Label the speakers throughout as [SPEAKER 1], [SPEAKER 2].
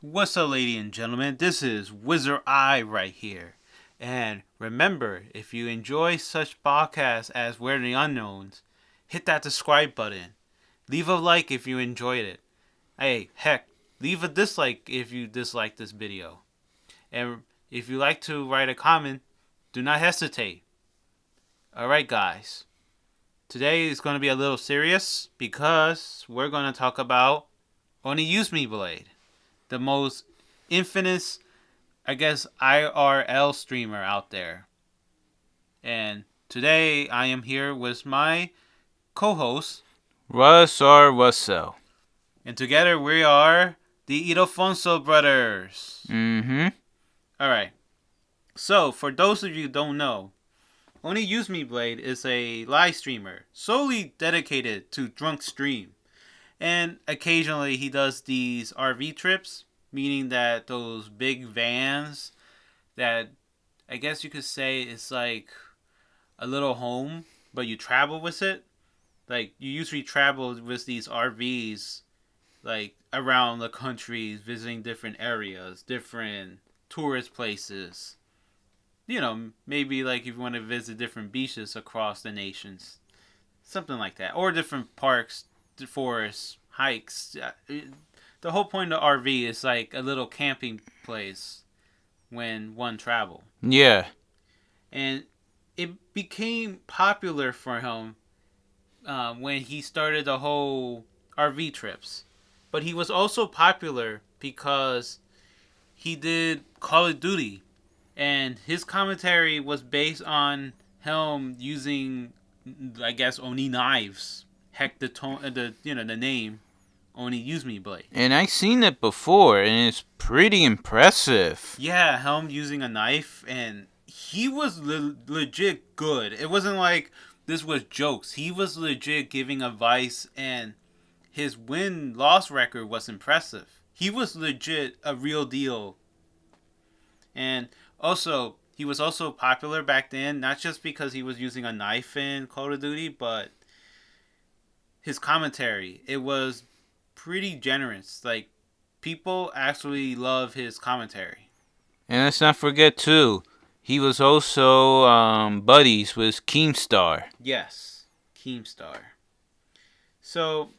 [SPEAKER 1] What's up, ladies and gentlemen? This is Wizard Eye right here. And remember, if you enjoy such podcasts as Where the Unknowns, hit that subscribe button. Leave a like if you enjoyed it. Hey, heck, leave a dislike if you dislike this video. And if you like to write a comment, do not hesitate. Alright, guys. Today is going to be a little serious because we're going to talk about Only UseMeBlade, the most infamous, I guess, IRL streamer out there. And today I am here with my co-host.
[SPEAKER 2] Russ or Russell.
[SPEAKER 1] And together we are the Ildefonso Brothers.
[SPEAKER 2] Mm-hmm.
[SPEAKER 1] Alright. So, for those of you who don't know, Only UseMeBlade is a live streamer solely dedicated to drunk stream. And occasionally he does these RV trips, meaning that those big vans that I guess you could say it's like a little home, but you travel with it. Like you usually travel with these RVs like around the country, visiting different areas, different tourist places. You know, maybe like if you want to visit different beaches across the nations. Something like that. Or different parks, forests, hikes. The whole point of RV is like a little camping place when one travel.
[SPEAKER 2] Yeah.
[SPEAKER 1] And it became popular for him when he started the whole RV trips. But he was also popular because he did Call of Duty, and his commentary was based on him using, I guess, Oni knives. Heck, the name Oni UseMeBlade.
[SPEAKER 2] And I've seen it before, and it's pretty impressive.
[SPEAKER 1] Yeah, him using a knife, and he was legit good. It wasn't like this was jokes. He was legit giving advice, and his win-loss record was impressive. He was legit a real deal. And also, he was also popular back then, not just because he was using a knife in Call of Duty, but his commentary. It was pretty generous. Like, people actually love his commentary.
[SPEAKER 2] And let's not forget, too, he was also buddies with Keemstar.
[SPEAKER 1] Yes, Keemstar. So,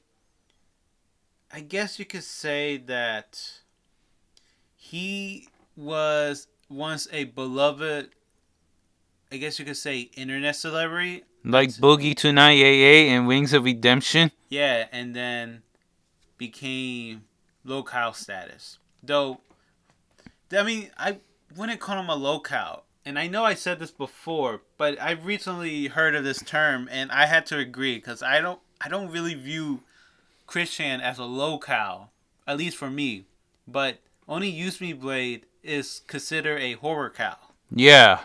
[SPEAKER 1] I guess you could say that he was once a beloved, I guess you could say, internet celebrity.
[SPEAKER 2] Like Boogie 2988 and Wings of Redemption.
[SPEAKER 1] Yeah, and then became locale status. Though, I mean, I wouldn't call him a locale. And I know I said this before, but I recently heard of this term, and I had to agree because I don't really view Christian as a locale, at least for me. But Only UseMeBlade is considered a horror cal.
[SPEAKER 2] Yeah.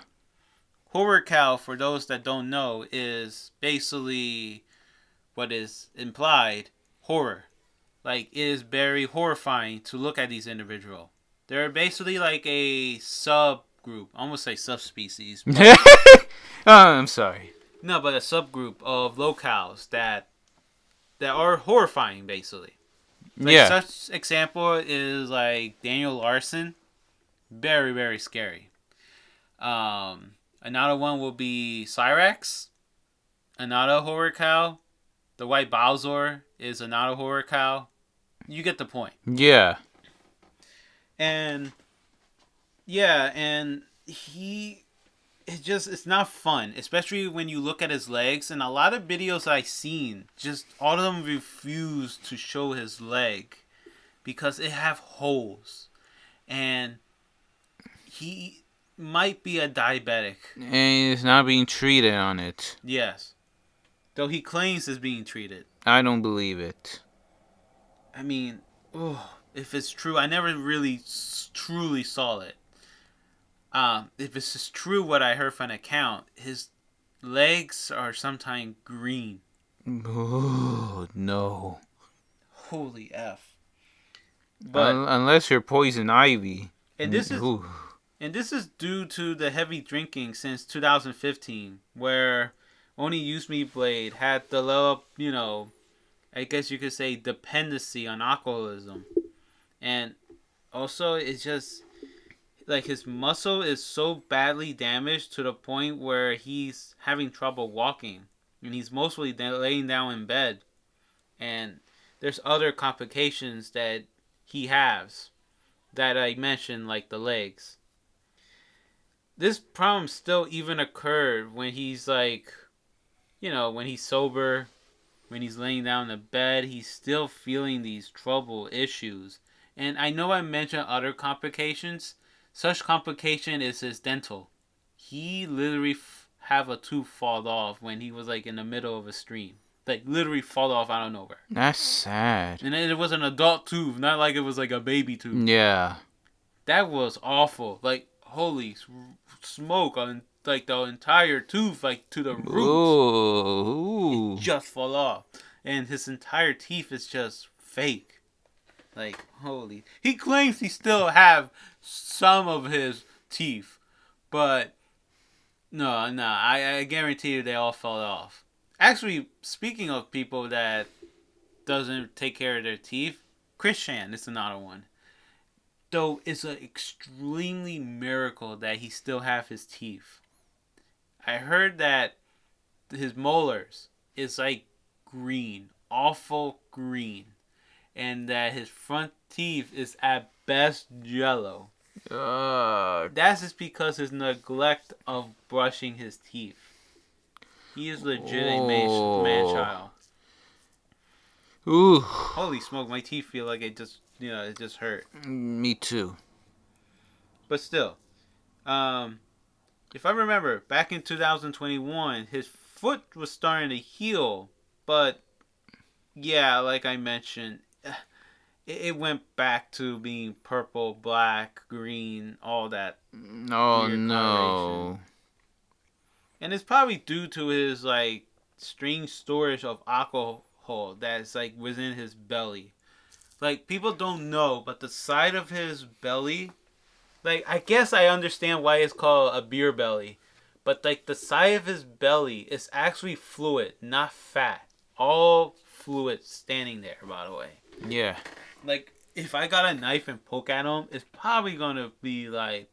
[SPEAKER 1] Horror cal, for those that don't know, is basically what is implied horror. Like, it is very horrifying to look at these individuals. They're basically like a subgroup, I almost say subspecies.
[SPEAKER 2] I'm sorry.
[SPEAKER 1] No, but a subgroup of locales that are horrifying, basically. Like,
[SPEAKER 2] yeah.
[SPEAKER 1] such example is like Daniel Larson. Very, very scary. Another one will be Cyrax. Another horror cow. The White Bowser is another horror cow. You get the point.
[SPEAKER 2] Yeah.
[SPEAKER 1] And yeah, and it's not fun, especially when you look at his legs. And a lot of videos I've seen, just all of them refuse to show his leg because it have holes, and he might be a diabetic.
[SPEAKER 2] And he's not being treated on it.
[SPEAKER 1] Yes, though he claims it's being treated.
[SPEAKER 2] I don't believe it.
[SPEAKER 1] I mean, if it's true, I never really truly saw it. If it's just true what I heard from an account, his legs are sometimes green.
[SPEAKER 2] Oh, no.
[SPEAKER 1] Holy F. But
[SPEAKER 2] unless you're Poison Ivy.
[SPEAKER 1] And this is due to the heavy drinking since 2015, where Only UseMeBlade had developed, I guess you could say, dependency on alcoholism. And Also, it's just like his muscle is so badly damaged to the point where he's having trouble walking, and he's mostly laying down in bed. And there's other complications that he has that I mentioned, like the legs. This problem still even occurred when he's like, when he's sober, when he's laying down in the bed, he's still feeling these trouble issues. And I know I mentioned other complications. Such complication is his dental. He literally have a tooth fall off when he was like in the middle of a stream. Like literally fall off out of nowhere.
[SPEAKER 2] That's sad.
[SPEAKER 1] And it was an adult tooth, not like it was like a baby tooth.
[SPEAKER 2] Yeah.
[SPEAKER 1] That was awful. Like holy smoke on like the entire tooth, like to the roots.
[SPEAKER 2] Ooh.
[SPEAKER 1] It just fall off, and his entire teeth is just fake. Like holy, he claims he still have some of his teeth, but no, I guarantee you they all fell off. Actually, speaking of people that doesn't take care of their teeth, Christian is another one. Though it's an extremely miracle that he still have his teeth. I heard that his molars is like green, awful green, and that his front teeth is at best yellow. That's just because his neglect of brushing his teeth. He is legit a man child.
[SPEAKER 2] Ooh.
[SPEAKER 1] Holy smoke, my teeth feel like it just hurt.
[SPEAKER 2] Me too.
[SPEAKER 1] But still, if I remember, back in 2021, his foot was starting to heal, but yeah, like I mentioned, it went back to being purple, black, green, all that.
[SPEAKER 2] Oh no.
[SPEAKER 1] And it's probably due to his like strange storage of alcohol that's like within his belly. Like people don't know, but the side of his belly, like I guess I understand why it's called a beer belly, but like the side of his belly is actually fluid, not fat. All fluid standing there, by the way.
[SPEAKER 2] Yeah.
[SPEAKER 1] Like if I got a knife and poke at him, it's probably gonna be like,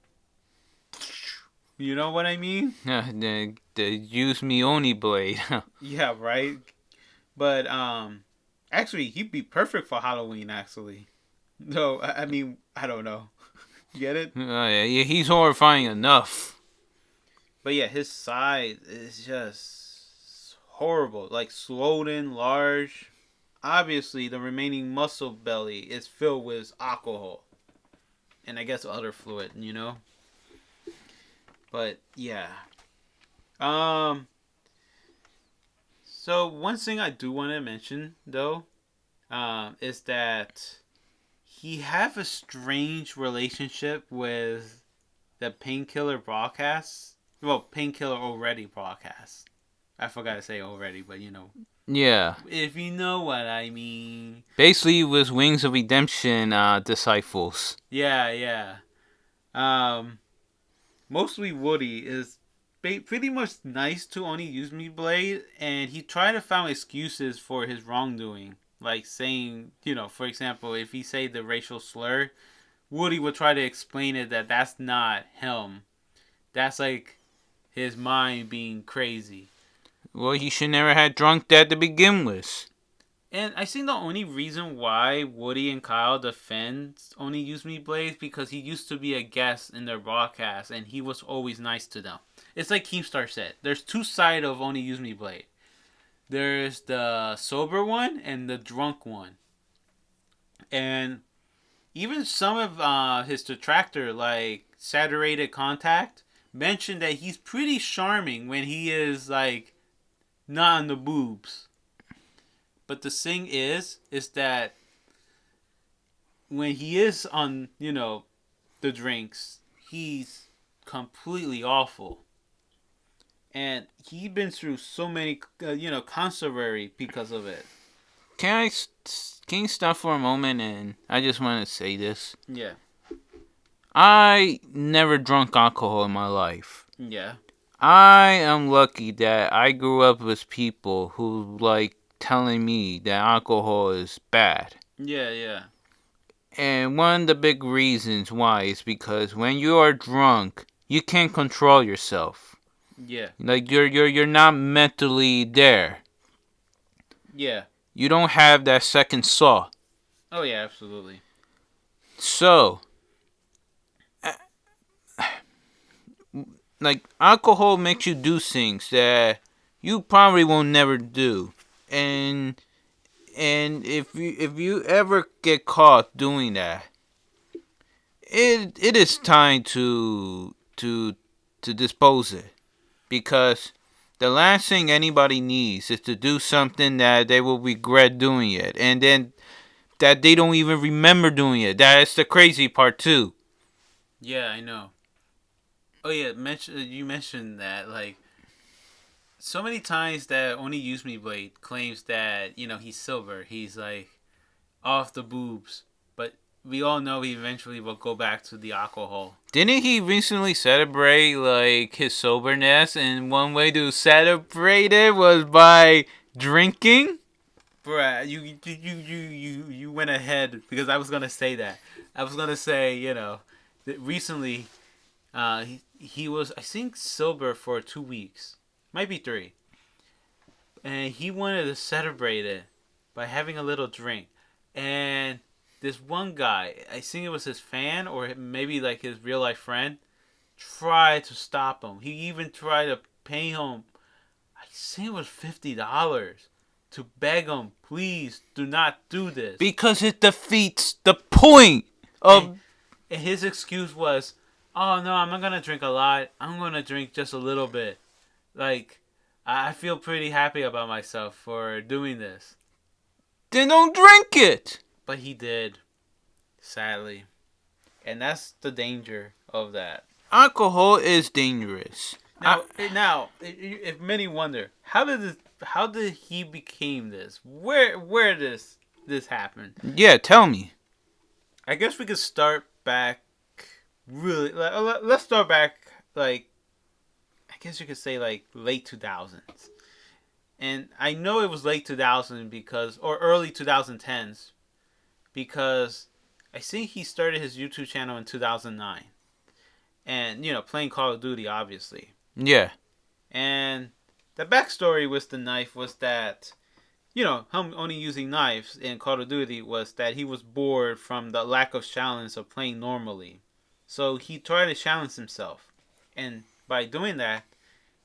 [SPEAKER 1] you know what I mean?
[SPEAKER 2] The UseMeOnlyBlade.
[SPEAKER 1] Yeah, right. But actually, he'd be perfect for Halloween. Actually, no, I mean I don't know. Get it?
[SPEAKER 2] Yeah, he's horrifying enough.
[SPEAKER 1] But yeah, his side is just horrible. Like swollen, large. Obviously, the remaining muscle belly is filled with alcohol, and I guess other fluid. But yeah. So one thing I do want to mention though, is that he have a strange relationship with the Painkiller broadcast. Well, Painkiller already broadcast. I forgot to say already, but
[SPEAKER 2] Yeah.
[SPEAKER 1] if you know what I mean.
[SPEAKER 2] Basically, it was Wings of Redemption disciples.
[SPEAKER 1] Yeah. Mostly Woody is pretty much nice to only UseMeBlade, and he tried to find excuses for his wrongdoing. Like saying, for example, if he say the racial slur, Woody would try to explain it that that's not him. That's like his mind being crazy.
[SPEAKER 2] Well, he should never have drunk that to begin with.
[SPEAKER 1] And I think the only reason why Woody and Kyle defend only UseMeBlade is because he used to be a guest in their broadcast and he was always nice to them. It's like Keemstar said. There's two sides of only UseMeBlade. There's the sober one and the drunk one. And even some of his detractor, like Saturated Contact, mentioned that he's pretty charming when he is like not on the boobs. But the thing is that when he is on, the drinks, he's completely awful. And he's been through so many, controversy because of it.
[SPEAKER 2] Can you stop for a moment and I just want to say this?
[SPEAKER 1] Yeah.
[SPEAKER 2] I never drunk alcohol in my life.
[SPEAKER 1] Yeah.
[SPEAKER 2] I am lucky that I grew up with people who like telling me that alcohol is bad.
[SPEAKER 1] Yeah.
[SPEAKER 2] And one of the big reasons why is because when you are drunk, you can't control yourself.
[SPEAKER 1] Yeah.
[SPEAKER 2] Like you're not mentally there.
[SPEAKER 1] Yeah.
[SPEAKER 2] You don't have that second thought.
[SPEAKER 1] Oh yeah, absolutely.
[SPEAKER 2] So, like alcohol makes you do things that you probably will never do. And if you ever get caught doing that, it is time to dispose it, because the last thing anybody needs is to do something that they will regret doing it, and then that they don't even remember doing it. That's the crazy part too.
[SPEAKER 1] Yeah, I know. Oh yeah, you mentioned that like so many times that only Use Me Blade claims that he's sober, he's like off the boobs, but we all know he eventually will go back to the alcohol.
[SPEAKER 2] Didn't he recently celebrate like his soberness? And one way to celebrate it was by drinking.
[SPEAKER 1] Bruh, you went ahead because I was gonna say that. I was gonna say that recently, he was I think sober for 2 weeks, might be three, and he wanted to celebrate it by having a little drink, and this one guy, I think it was his fan or maybe like his real life friend, tried to stop him. He even tried to pay him, I think it was $50 to beg him, please do not do this.
[SPEAKER 2] Because it defeats the point of.
[SPEAKER 1] And his excuse was, oh no, I'm not gonna drink a lot. I'm gonna drink just a little bit. Like, I feel pretty happy about myself for doing this.
[SPEAKER 2] Then don't drink it.
[SPEAKER 1] But he did, sadly. And that's the danger of that.
[SPEAKER 2] Alcohol is dangerous.
[SPEAKER 1] Now, if many wonder, how did he became this? Where this happened?
[SPEAKER 2] Yeah, tell me.
[SPEAKER 1] I guess we could start back. Really, let's start back. Like, I guess you could say like late 2000s, and I know it was late 2000 because or early 2010s because I think he started his YouTube channel in 2009, and playing Call of Duty obviously.
[SPEAKER 2] Yeah.
[SPEAKER 1] And the backstory with the knife was that, him only using knives in Call of Duty was that he was bored from the lack of challenge of playing normally. So he tried to challenge himself. And by doing that,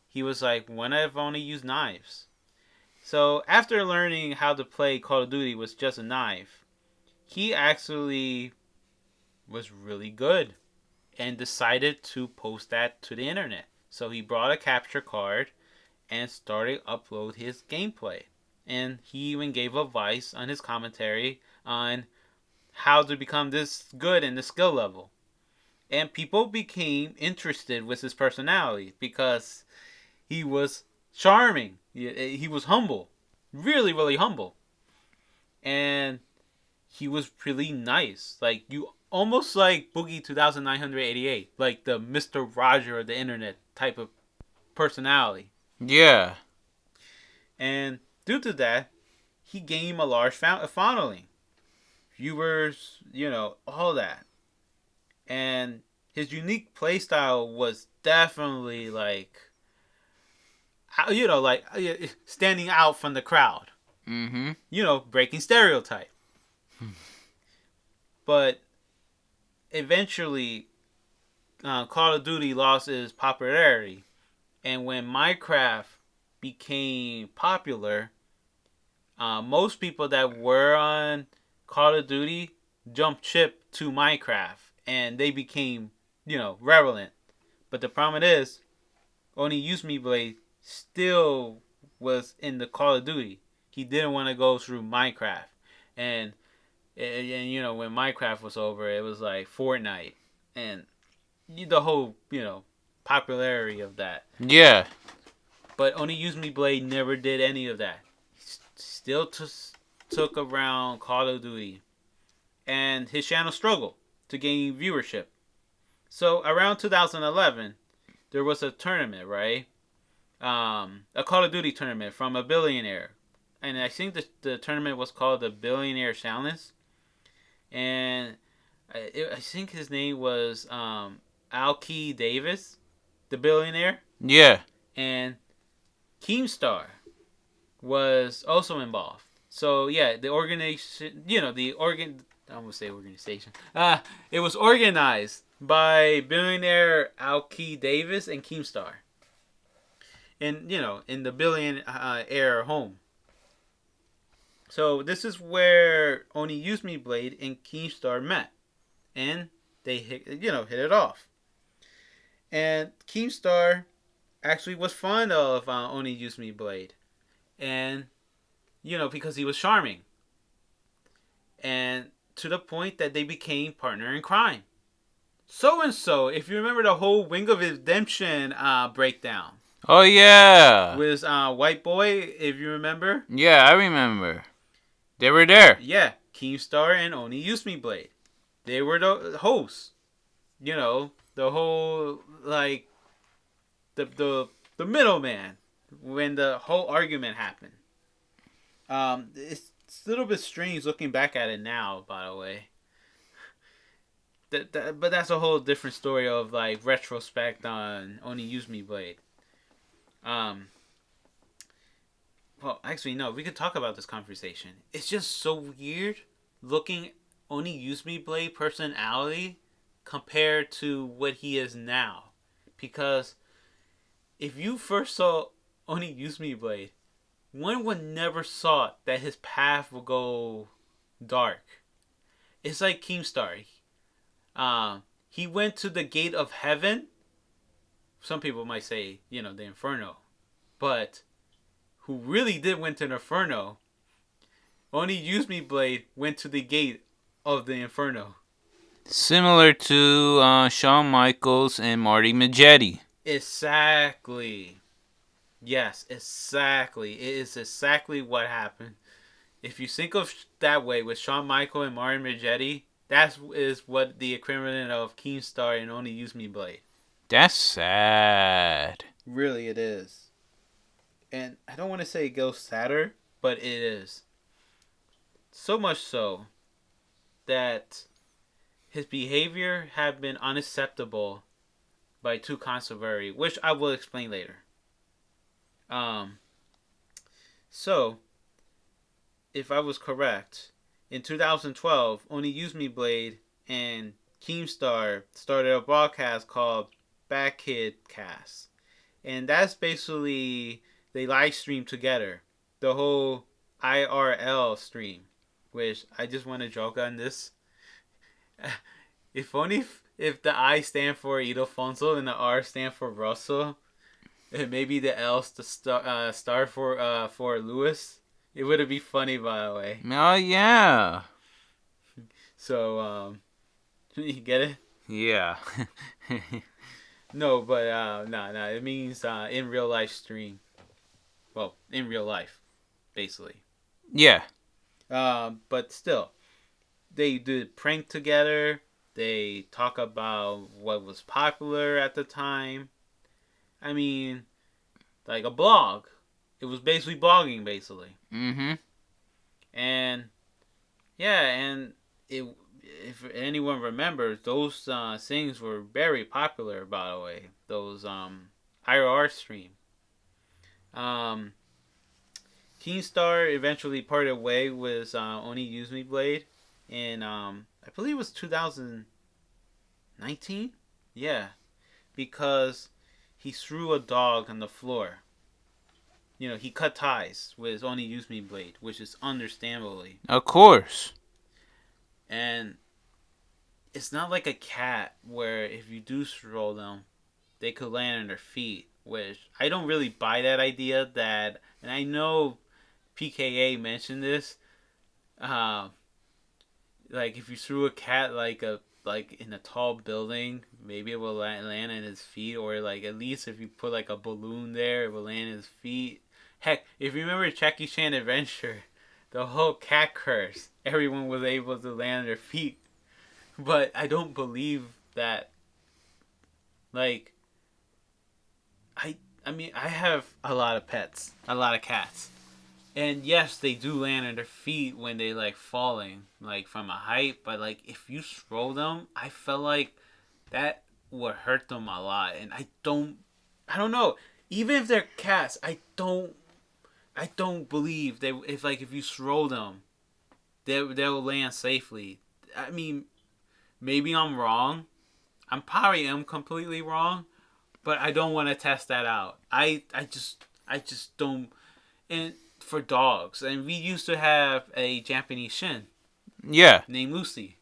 [SPEAKER 1] he was like, when I've only used knives. So after learning how to play Call of Duty with just a knife, he actually was really good and decided to post that to the internet. So he brought a capture card and started upload his gameplay. And he even gave advice on his commentary on how to become this good in the skill level. And people became interested with his personality because he was charming. He was humble. Really, really humble. And he was really nice. Like, you almost like Boogie 2988. Like the Mr. Roger of the internet type of personality.
[SPEAKER 2] Yeah.
[SPEAKER 1] And due to that, he gained a large following. Viewers, all that. And his unique playstyle was definitely like, standing out from the crowd.
[SPEAKER 2] Mm-hmm.
[SPEAKER 1] Breaking stereotype. But eventually, Call of Duty lost its popularity. And when Minecraft became popular, most people that were on Call of Duty jumped ship to Minecraft, and they became, relevant. But the problem is, only UseMeBlade still was in the Call of Duty. He didn't want to go through Minecraft, and when Minecraft was over, it was like Fortnite, and the whole popularity of that.
[SPEAKER 2] Yeah.
[SPEAKER 1] But only UseMeBlade never did any of that. Still took around Call of Duty. And his channel struggled to gain viewership. So around 2011, there was a tournament, right? A Call of Duty tournament from a billionaire. And I think the tournament was called the Billionaire Challenge. and I think his name was Alki Davis, the billionaire,
[SPEAKER 2] Yeah.
[SPEAKER 1] and Keemstar was also involved. So yeah, the organization, I gonna say organization. It was organized by billionaire Alki Davis and Keemstar, in in the billionaire home. So this is where Oni Use Me Blade and Keemstar met, and they hit it off. And Keemstar actually was fond of Oni Use Me Blade, and because he was charming, and to the point that they became partner in crime. So and so, if you remember the whole Wing of Redemption breakdown
[SPEAKER 2] Oh yeah.
[SPEAKER 1] with White Boy, if you remember.
[SPEAKER 2] Yeah, I remember. They were there.
[SPEAKER 1] Yeah, Keemstar and Oni Use Me Blade. They were the hosts. The whole like the middleman when the whole argument happened. It's a little bit strange looking back at it now, by the way. But that's a whole different story of like retrospect on Only Use Me Blade. Well, actually, no. We could talk about this conversation. It's just so weird looking Only Use Me Blade personality compared to what he is now, because if you first saw Only Use Me Blade, one would never thought that his path would go dark. It's like Keemstar. He went to the gate of heaven. Some people might say, the inferno. But who really did went to the inferno, Only Use Me Blade went to the gate of the inferno.
[SPEAKER 2] Similar to Shawn Michaels and Marty Majety.
[SPEAKER 1] Exactly. Yes, exactly. It is exactly what happened. If you think of that way with Shawn Michaels and Marty Majety, that is what the equivalent of Keemstar and Only Use Me Blade.
[SPEAKER 2] That's sad.
[SPEAKER 1] Really, it is. And I don't want to say it goes sadder, but it is. So much so that his behavior had been unacceptable by two controversy, which I will explain later. So, if I was correct, in 2012, Only Use Me Blade and Keemstar started a broadcast called Bad Kid Cast. And that's basically, they live stream together. The whole IRL stream. Which, I just want to joke on this. If only if the I stand for Ildefonso and the R stand for Russell, and maybe the L star for Lewis, it would be funny, by the way.
[SPEAKER 2] Oh yeah.
[SPEAKER 1] So you get it?
[SPEAKER 2] Yeah.
[SPEAKER 1] No, but no. It means in real life stream. Well, in real life, basically.
[SPEAKER 2] Yeah.
[SPEAKER 1] But still, they did prank together. They talk about what was popular at the time. I mean, like a blog. It was basically blogging, basically.
[SPEAKER 2] Mm-hmm.
[SPEAKER 1] And yeah, and if anyone remembers, those things were very popular. By the way, those IRR stream. Keemstar eventually parted way with Only Use Me Blade, and I believe it was 2019. Yeah, because he threw a dog on the floor. He cut ties with Only Use Me Blade, which is understandably.
[SPEAKER 2] Of course.
[SPEAKER 1] And it's not like a cat where if you do throw them, they could land on their feet. Which I don't really buy that idea. And I know PKA mentioned this. Like if you threw a cat like in a tall building, maybe it will land on his feet, or like at least if you put like a balloon there, it will land on his feet. Heck, if you remember Jackie Chan Adventure, the whole cat curse, everyone was able to land on their feet. But I don't believe that. Like, I mean, I have a lot of pets, a lot of cats, And yes, they do land on their feet when they like falling like from a height, but like if you throw them, I felt like that would hurt them a lot. And I don't know. Even if they're cats, I don't believe they if you throw them, they'll land safely. I mean, maybe I'm wrong. I'm probably am completely wrong, but I don't want to test that out. I just don't. And for dogs, and we used to have a Japanese Shin
[SPEAKER 2] Yeah.
[SPEAKER 1] named Lucy,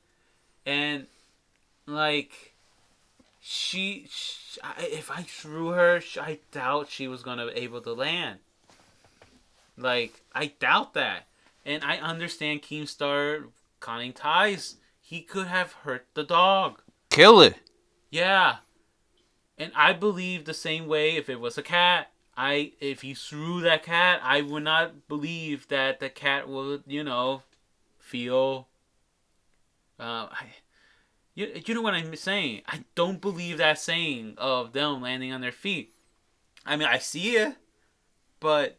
[SPEAKER 1] and like if I threw her, I doubt she was gonna be able to land. Like I doubt that, and I understand Keemstar cutting ties. He could have hurt the dog.
[SPEAKER 2] Kill it.
[SPEAKER 1] Yeah, and I believe the same way if it was a cat. If he threw that cat, I would not believe that the cat would, feel. Uh, I, you know what I'm saying? I don't believe that saying of them landing on their feet. I mean, I see it, but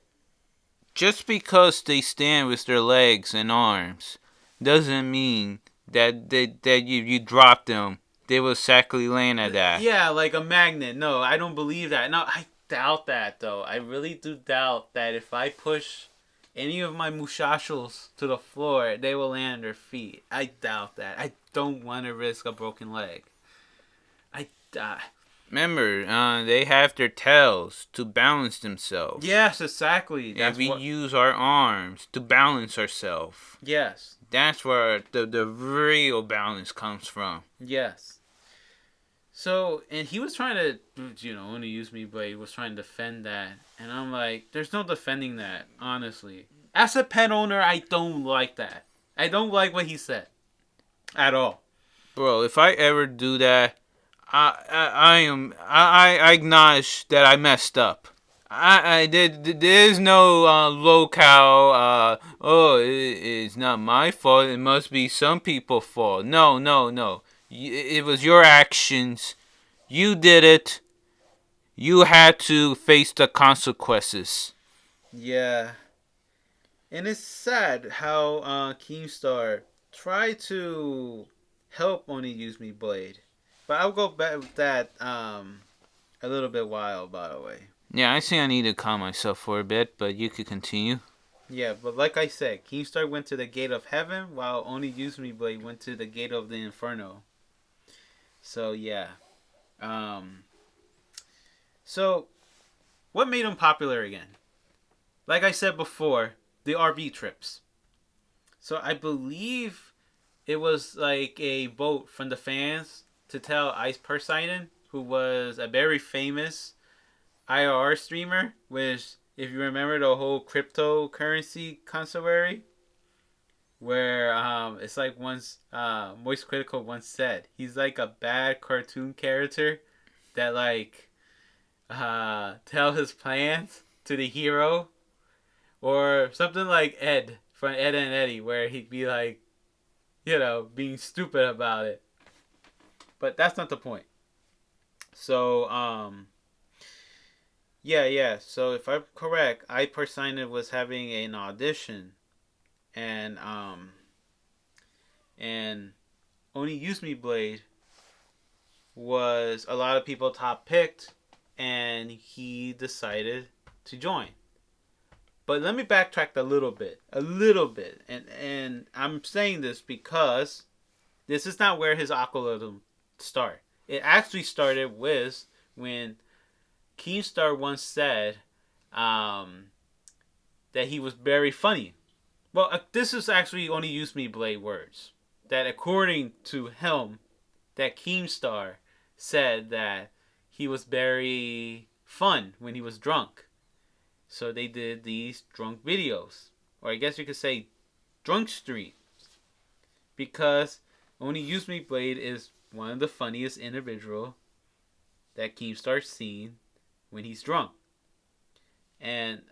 [SPEAKER 2] Just because they stand with their legs and arms doesn't mean that you drop them, they will exactly land at that.
[SPEAKER 1] yeah, like a magnet. No, I don't believe that. No, I doubt that though. I really do doubt that if I push any of my muchachos to the floor, they will land on their feet. I doubt that. I don't want to risk a broken leg. I
[SPEAKER 2] Remember, they have their tails to balance themselves.
[SPEAKER 1] Yes, exactly.
[SPEAKER 2] And we use our arms to balance ourselves.
[SPEAKER 1] Yes.
[SPEAKER 2] That's where the real balance comes from.
[SPEAKER 1] Yes. So, and he was trying to, only use me, but he was trying to defend that. And I'm like, there's no defending that, honestly. As a pet owner, I don't like that. I don't like what he said. At all.
[SPEAKER 2] Bro, if I ever do that, I acknowledge that I messed up. There's no locale. It's not my fault. It must be some people's fault. No. It was your actions. You did it. You had to face the consequences.
[SPEAKER 1] Yeah. And it's sad how Keemstar tried to help Only Use Me Blade. But I'll go back with that a little bit while, by the way.
[SPEAKER 2] Yeah, I see I need to calm myself for a bit, but you could continue.
[SPEAKER 1] Yeah, but like I said, Keemstar went to the gate of heaven while Only Use Me Blade went to the gate of the inferno. So yeah. So what made him popular again? Like I said before, the RV trips. So I believe it was like a vote from the fans to tell Ice Poseidon, who was a very famous IRR streamer, which, if you remember the whole cryptocurrency controversy, where it's like once Moist Critical once said, he's like a bad cartoon character that like tell his plans to the hero, or something like Ed from Ed and Eddie, where he'd be like, being stupid about it. But that's not the point. So yeah. So if I'm correct, I Poseidon was having an audition, and Only Use Me Blade was a lot of people top picked, and he decided to join. But let me backtrack a little bit, and I'm saying this because this is not where his algorithm started. It actually started with when Keemstar once said that he was very funny. Well, this is actually Only Use Me Blade words. That according to him, that Keemstar said that he was very fun when he was drunk. So they did these drunk videos. Or I guess you could say drunk streams. Because Only Use Me Blade is one of the funniest individual that Keemstar's seen when he's drunk. And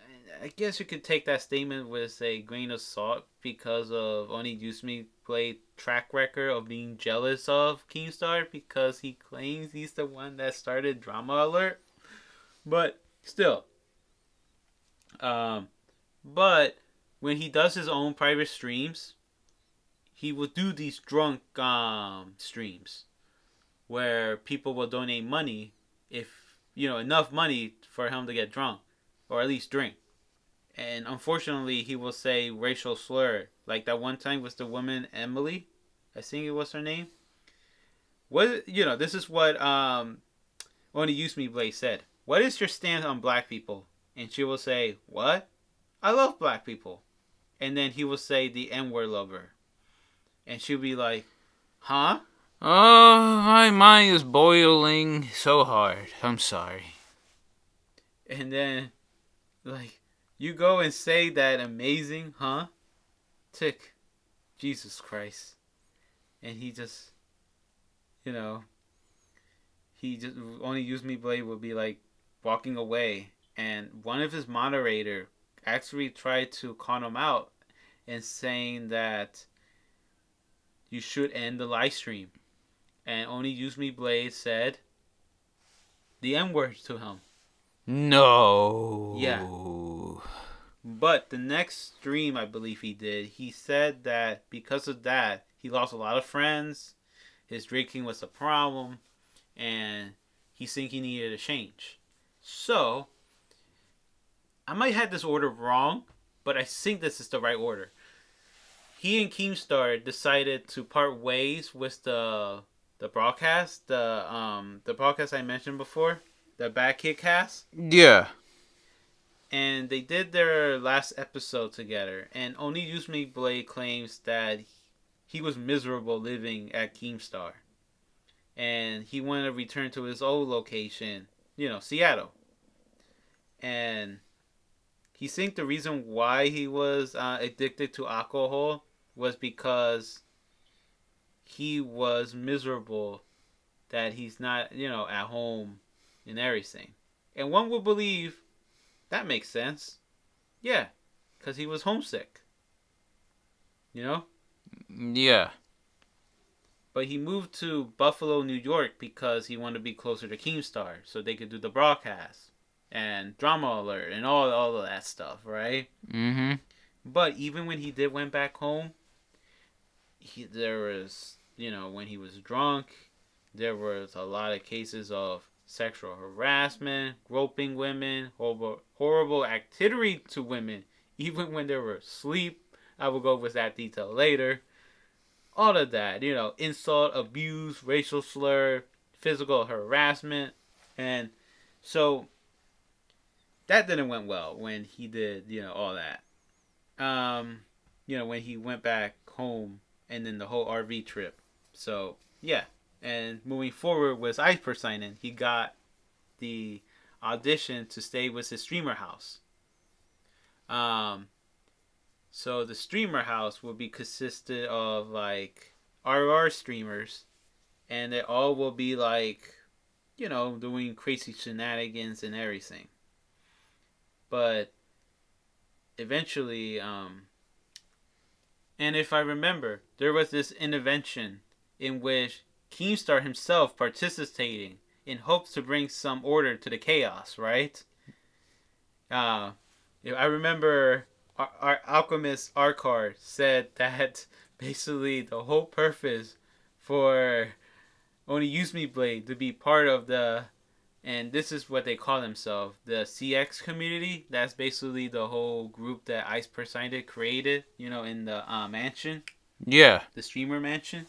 [SPEAKER 1] I guess you could take that statement with a grain of salt because of Only Use Me Blade track record of being jealous of Keemstar because he claims he's the one that started Drama Alert. But still. But when he does his own private streams, he will do these drunk streams where people will donate money if enough money for him to get drunk or at least drink. And unfortunately, he will say racial slur. Like that one time with the woman Emily, I think it was her name. What this is what only UseMeBlade said. What is your stance on black people? And she will say, what? I love black people. And then he will say the N-word lover. And she'll be like, huh?
[SPEAKER 2] Oh, my mind is boiling so hard. I'm sorry.
[SPEAKER 1] And then, like, you go and say that amazing, huh? Tick. Jesus Christ. And he just, only UseMeBlade would be like walking away. And one of his moderator actually tried to call him out and saying that you should end the live stream. And only UseMeBlade said the N-word to him.
[SPEAKER 2] No.
[SPEAKER 1] Yeah. But the next stream I believe he did, he said that because of that, he lost a lot of friends, his drinking was a problem, and he think he needed a change. So, I might have this order wrong, but I think this is the right order. He and Keemstar decided to part ways with the broadcast, the broadcast I mentioned before, the Bad Kid Cast.
[SPEAKER 2] Yeah.
[SPEAKER 1] And they did their last episode together. And only UseMeBlade claims that he was miserable living at Keemstar. And he wanted to return to his old location, Seattle. And he thinks the reason why he was addicted to alcohol was because he was miserable that he's not, at home and everything. And one would believe that makes sense. Yeah, because he was homesick.
[SPEAKER 2] Yeah.
[SPEAKER 1] But he moved to Buffalo, New York because he wanted to be closer to Keemstar so they could do the broadcast and Drama Alert and all of that stuff, right?
[SPEAKER 2] Mm-hmm.
[SPEAKER 1] But even when he went back home, there was, when he was drunk, there was a lot of cases of sexual harassment, groping women, horrible activity to women, even when they were asleep. I will go with that detail later. All of that, insult, abuse, racial slur, physical harassment. And so that didn't went well when he did, all that. When he went back home and then the whole RV trip. So, yeah. And moving forward with Ice Persinan, he got the audition to stay with his streamer house. So the streamer house will be consisted of like RR streamers, and they all will be like, doing crazy shenanigans and everything. But eventually, and if I remember, there was this intervention in which Keemstar himself participating in hopes to bring some order to the chaos, right? I remember our alchemist Arkar said that basically the whole purpose for only UseMeBlade to be part of and this is what they call themselves, the CX community. That's basically the whole group that Ice Persinan created, in the mansion.
[SPEAKER 2] Yeah.
[SPEAKER 1] The streamer mansion.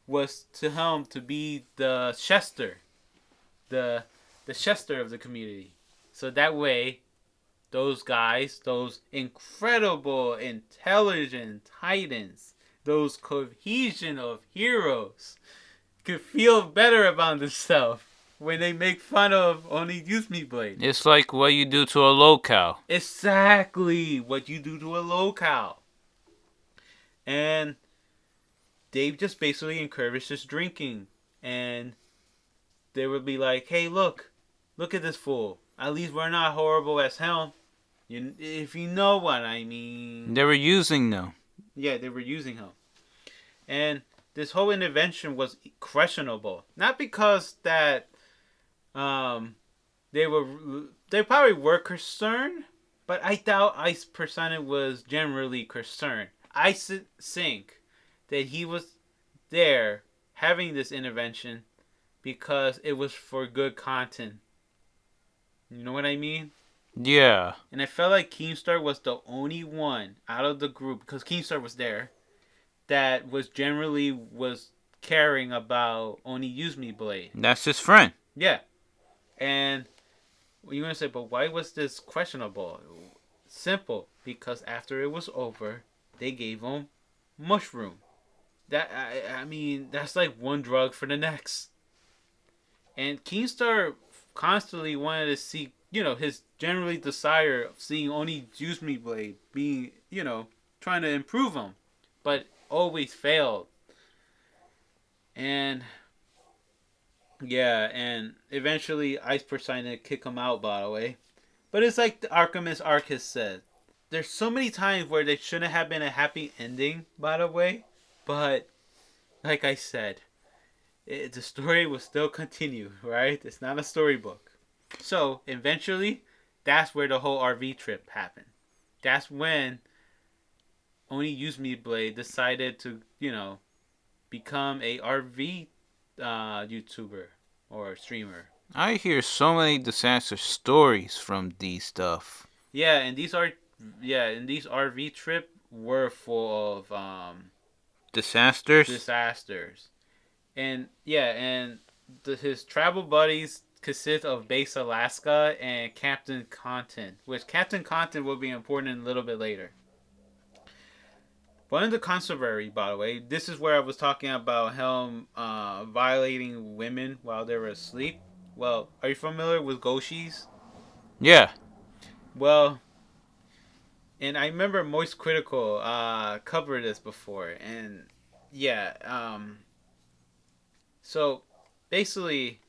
[SPEAKER 1] Was to him to be the Chester. The Chester of the community. So that way, those guys, those incredible, intelligent titans, those cohesion of heroes, could feel better about themselves when they make fun of only UseMeBlade.
[SPEAKER 2] It's like what you do to a locale.
[SPEAKER 1] Exactly what you do to a locale. And they just basically encouraged this drinking. And they would be like, hey, look at this fool. At least we're not horrible as hell. If you know what I mean.
[SPEAKER 2] They were using them.
[SPEAKER 1] Yeah, they were using him. And this whole intervention was questionable. Not because that they probably were concerned, But I doubt Ice Poseidon was generally concerned. I think that he was there having this intervention because it was for good content. You know what I mean?
[SPEAKER 2] Yeah.
[SPEAKER 1] And I felt like Keemstar was the only one out of the group, because Keemstar was there, that was caring about Only Use Me Blade.
[SPEAKER 2] That's his friend.
[SPEAKER 1] Yeah. And you're going to say, but why was this questionable? Simple. Because after it was over, they gave him mushroom. I mean, that's like one drug for the next. And Keemstar constantly wanted to see, his generally desire of seeing Oni Use Me Blade being, trying to improve him, but always failed. And yeah, and eventually Ice Poseidon kick him out, by the way. But it's like the Archimist Arcus said. There's so many times where there shouldn't have been a happy ending, by the way. But, like I said, the story will still continue, right? It's not a storybook. So, eventually, that's where the whole RV trip happened. That's when Only Use Me Blade decided to, become a RV YouTuber or streamer.
[SPEAKER 2] I hear so many disaster stories from these stuff.
[SPEAKER 1] Yeah, and these RV trip were full of
[SPEAKER 2] Disasters?
[SPEAKER 1] And yeah, and his travel buddies consist of Base Alaska and Captain Content, which Captain Content will be important a little bit later. One of the controversy, by the way, this is where I was talking about him violating women while they were asleep. Well, are you familiar with Goshis?
[SPEAKER 2] Yeah.
[SPEAKER 1] Well, and I remember Moist Critical covered this before, and yeah, so basically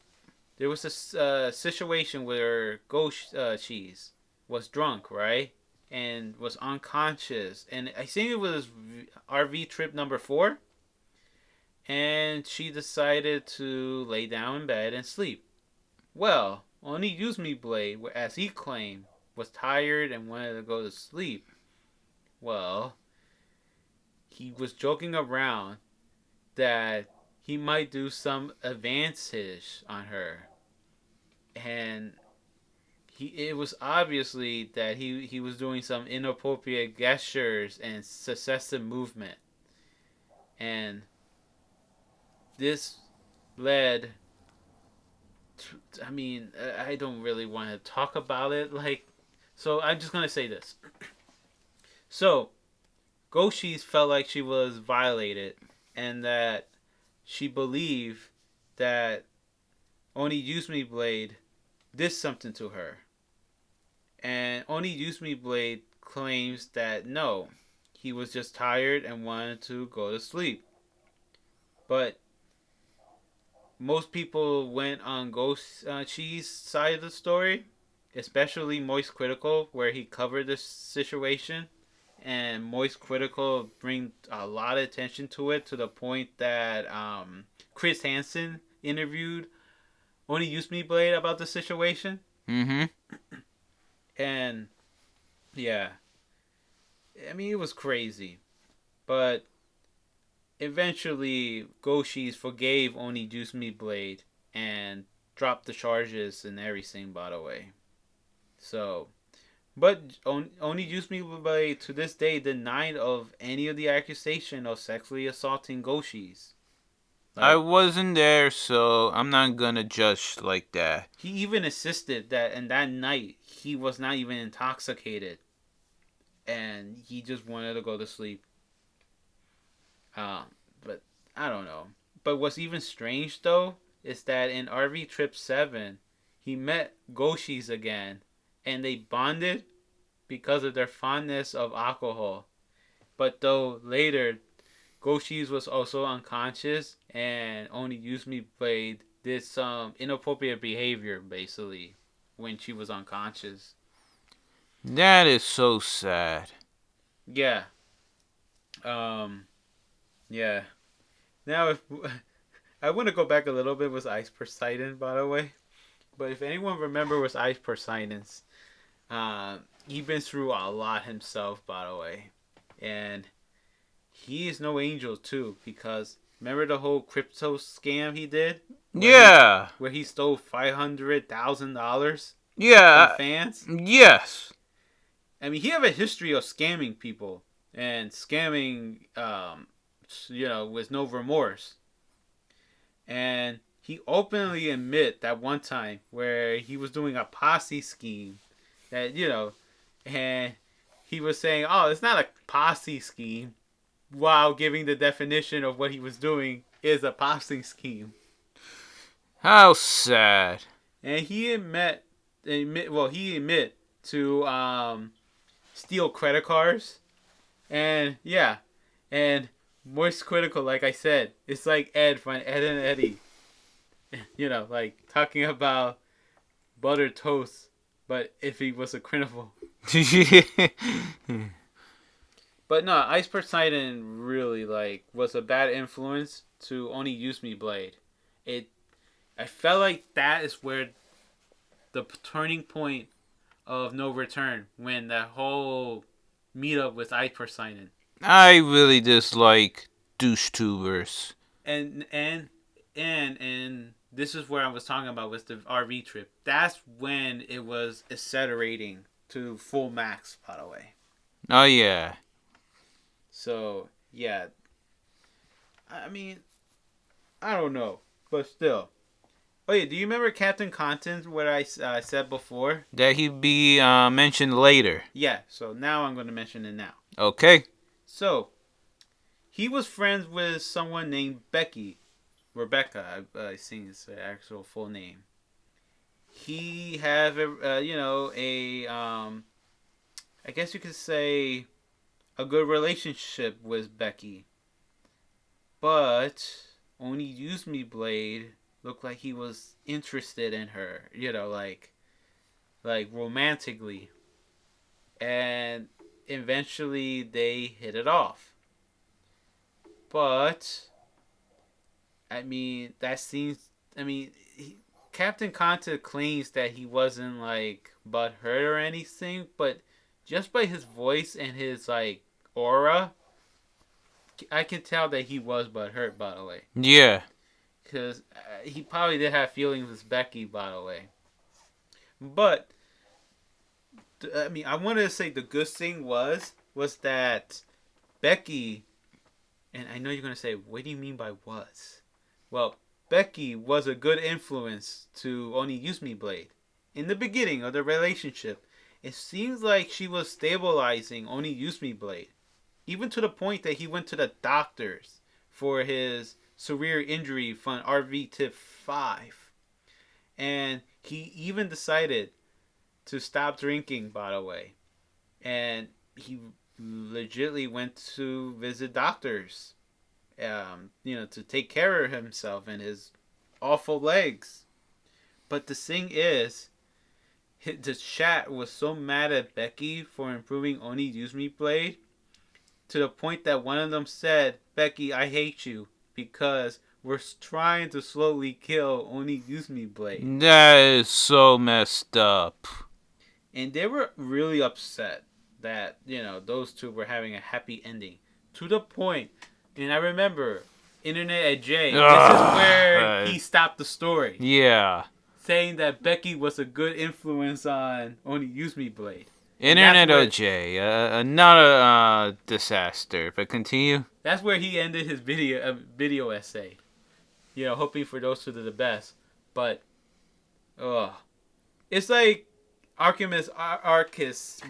[SPEAKER 1] there was a situation where Goshis was drunk, right? And was unconscious. And I think it was RV trip number 4. And she decided to lay down in bed and sleep. Well, Only Use Me Blade, as he claimed, was tired and wanted to go to sleep. Well, he was joking around that he might do some advances on her. And it was obviously that he was doing some inappropriate gestures and successive movement. And this led to, I mean, I don't really want to talk about it. So I'm just going to say this. So, Goshis felt like she was violated and that she believed that Only Use Me Blade did something to her. And Only Use Me Blade claims that no, he was just tired and wanted to go to sleep. But most people went on Ghost Cheese side of the story, especially Moist Critical, where he covered this situation. And Moist Critical bring a lot of attention to it to the point that Chris Hansen interviewed Only Use Me Blade about the situation.
[SPEAKER 2] Mm-hmm.
[SPEAKER 1] And yeah, I mean, it was crazy. But eventually, Goshis forgave Only Use Me Blade and dropped the charges and everything, by the way. So, but Only Use Me Blade to this day denied of any of the accusation of sexually assaulting Goshis.
[SPEAKER 2] I wasn't there, so I'm not gonna judge like that.
[SPEAKER 1] He even insisted that in that night he was not even intoxicated, and he just wanted to go to sleep. But I don't know. But what's even strange though is that in RV Trip 7, he met Goshis again, and they bonded because of their fondness of alcohol. But though later, Goshis was also unconscious, and Only Use Me Blade did some inappropriate behavior basically when she was unconscious.
[SPEAKER 2] That is so sad.
[SPEAKER 1] Yeah. Yeah. Now, if I want to go back a little bit with Ice Poseidon, by the way, but if anyone remember with Ice Poseidon's, He's been through a lot himself, by the way, and he is no angel too. Because remember the whole crypto scam he did,
[SPEAKER 2] Yeah.
[SPEAKER 1] where he stole $500,000 from
[SPEAKER 2] Yeah.
[SPEAKER 1] fans.
[SPEAKER 2] Yes.
[SPEAKER 1] I mean, he have a history of scamming people and scamming, with no remorse. And he openly admit that one time where he was doing a posse scheme that, and he was saying, oh, it's not a posse scheme, while giving the definition of what he was doing is a posse scheme.
[SPEAKER 2] How sad.
[SPEAKER 1] And he admit to steal credit cards. And yeah, and most critical, like I said, it's like Ed from Ed and Eddie. Like talking about buttered toast, but if he was a criminal. But no, Ice Poseidon really was a bad influence to only UseMeBlade. I felt like that is where the turning point of no return, when that whole meetup with Ice Poseidon.
[SPEAKER 2] I really dislike douche tubers.
[SPEAKER 1] And this is where I was talking about with the RV trip. That's when it was accelerating to full max, by the way.
[SPEAKER 2] Oh yeah.
[SPEAKER 1] So yeah, I mean, I don't know, but still. Oh yeah, do you remember Captain Content? What I said before?
[SPEAKER 2] That he'd be mentioned later.
[SPEAKER 1] Yeah. So now I'm going to mention it now.
[SPEAKER 2] Okay.
[SPEAKER 1] So he was friends with someone named Rebecca. I think it's her actual full name. He have I guess you could say a good relationship with Becky, but only UseMeBlade looked like he was interested in her, like romantically, and eventually they hit it off. But I mean, that seems. I mean, Captain Conta claims that he wasn't like butthurt or anything, but just by his voice and his aura, I can tell that he was butthurt. By the way,
[SPEAKER 2] Yeah.
[SPEAKER 1] because he probably did have feelings with Becky. By the way, but I mean, I wanted to say the good thing was that Becky, and I know you're gonna say, what do you mean by was? Well, Becky was a good influence to only UseMeBlade. In the beginning of the relationship, it seems like she was stabilizing only UseMeBlade. Even to the point that he went to the doctors for his severe injury from RV Tip 5. And he even decided to stop drinking, by the way. And he legitimately went to visit doctors, to take care of himself and his awful legs. But the thing is, the chat was so mad at Becky for improving Oni UseMeBlade, to the point that one of them said, Becky, I hate you because we're trying to slowly kill Oni UseMeBlade.
[SPEAKER 2] That is so messed up.
[SPEAKER 1] And they were really upset that, those two were having a happy ending. To the point, and I remember, Internet at J, this is where he stopped the story.
[SPEAKER 2] Yeah.
[SPEAKER 1] Saying that Becky was a good influence on Only UseMeBlade.
[SPEAKER 2] Internet OJ, not a disaster, but continue.
[SPEAKER 1] That's where he ended his video essay. Hoping for those two to the best. But, it's like Arcus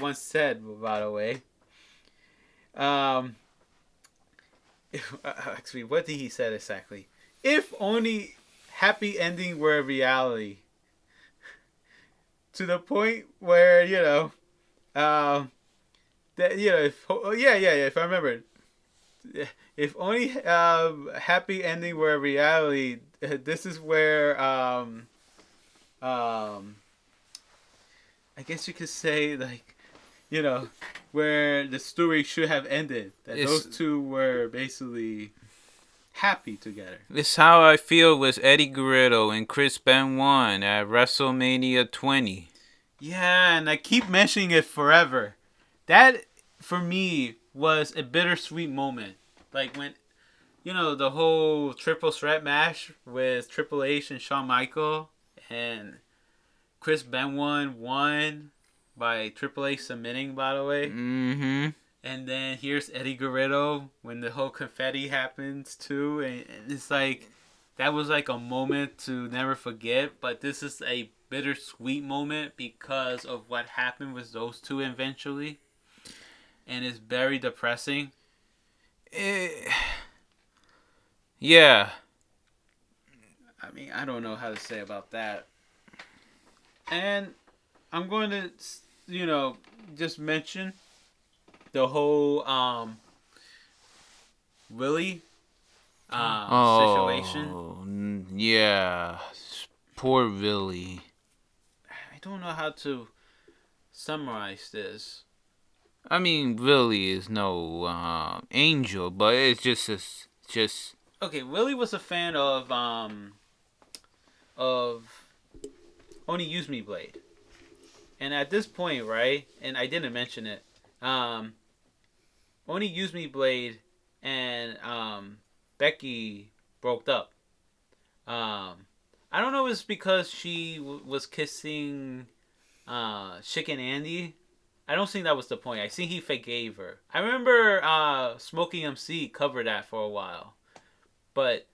[SPEAKER 1] once said, by the way. Actually, what did he say exactly? If only happy ending were a reality. To the point where, that, if I remember, if only happy ending were a reality, this is where, I guess you could say, where the story should have ended. That those two were basically happy together.
[SPEAKER 2] It's how I feel with Eddie Guerrero and Chris Benoit at WrestleMania 20.
[SPEAKER 1] Yeah, and I keep mentioning it forever. That, for me, was a bittersweet moment. Like when, the whole triple threat match with Triple H and Shawn Michaels, and Chris Benoit won by Triple H submitting, by the way.
[SPEAKER 2] Mm-hmm.
[SPEAKER 1] And then here's Eddie Guerrero when the whole confetti happens too, and it's like that was like a moment to never forget. But this is a bittersweet moment because of what happened with those two eventually, and it's very depressing.
[SPEAKER 2] Eh, yeah.
[SPEAKER 1] I mean, I don't know how to say about that. And I'm going to, just mention the whole Willie situation.
[SPEAKER 2] Oh, yeah. Poor Billy.
[SPEAKER 1] I don't know how to summarize this.
[SPEAKER 2] I mean, Billy is no angel, but it's just.
[SPEAKER 1] Okay, Willie was a fan of Only Use Me Blade, and at this point, right? And I didn't mention it. Um, Only Use Me Blade and Becky broke up. I don't know if it's because she was kissing Chicken Andy. I don't think that was the point. I think he forgave her. I remember Smoking MC covered that for a while, but